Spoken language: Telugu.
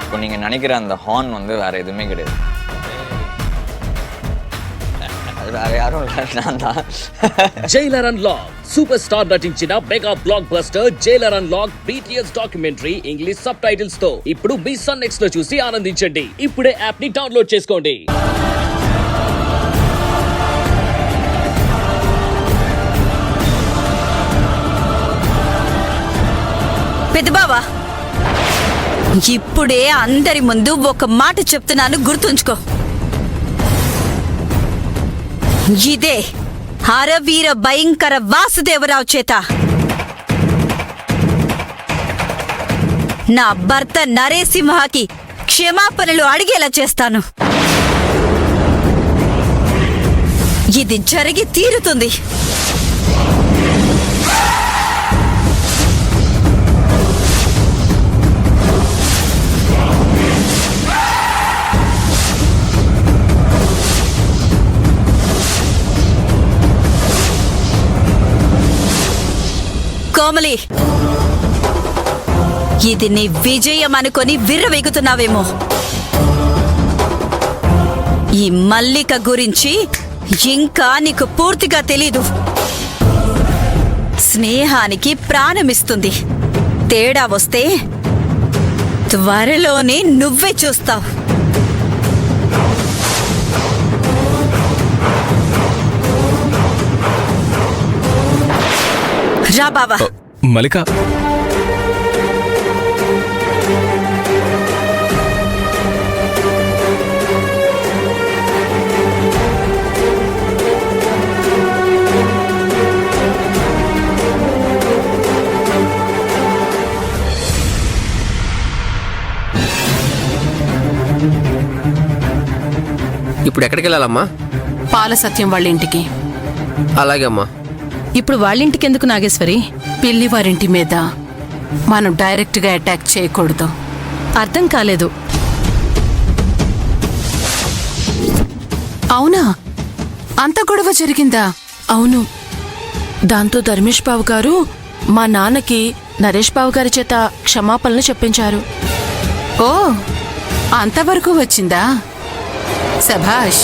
இப்போ நீங்கள் நினைக்கிற அந்த ஹார்ன் வந்து வேறு எதுவுமே கிடையாது. அது வேறு யாரும் இல்லை, நான் தான். జైలర్ అన్లాక్ సూపర్ స్టార్ నటించిన mega block buster Jailer unlock BTS documentary English sub titles తో ఇప్పుడు మీ సన్ నెక్స్ట్ లో చూసి ఆనందించండి. ఇప్పుడే యాప్ ని డౌన్లోడ్ చేసుకోండి. పెద్దబావా, ఇప్పుడే అందరి ముందు ఒక మాట చెప్తున్నాను, గుర్తుంచుకో. ఇదే హరవీర భయంకర వాసుదేవరావు చేత నా భర్త నరేసింహకి క్షమాపణలు అడిగేలా చేస్తాను. ఇది జరిగి తీరుతుంది. కోమలి, ఇది నీ విజయం అనుకొని విర్రవీగుతున్నావేమో. ఈ మల్లిక గురించి ఇంకా నీకు పూర్తిగా తెలీదు. స్నేహానికి ప్రాణమిస్తుంది. తేడా వస్తే త్వరలోనే నువ్వే చూస్తావు. రా బావా. మల్లిక, ఇప్పుడు ఎక్కడికి వెళ్ళాలమ్మా? పాల సత్యం వాళ్ళ ఇంటికి. అలాగే అమ్మా. ఇప్పుడు వాళ్ళింటికి ఎందుకు నాగేశ్వరి? పిల్లి వారింటి మీద మనం డైరెక్ట్ గా అటాక్ చేయకూడదు. అర్థం కాలేదు. అవునా? అంత గొడవ జరిగిందా? అవును, దాంతో ధర్మేష్ బాబు గారు మా నాన్నకి నరేష్ బాబు గారి చేత క్షమాపణలు చెప్పించారు. ఓ, అంతవరకు వచ్చిందా? శభాష్.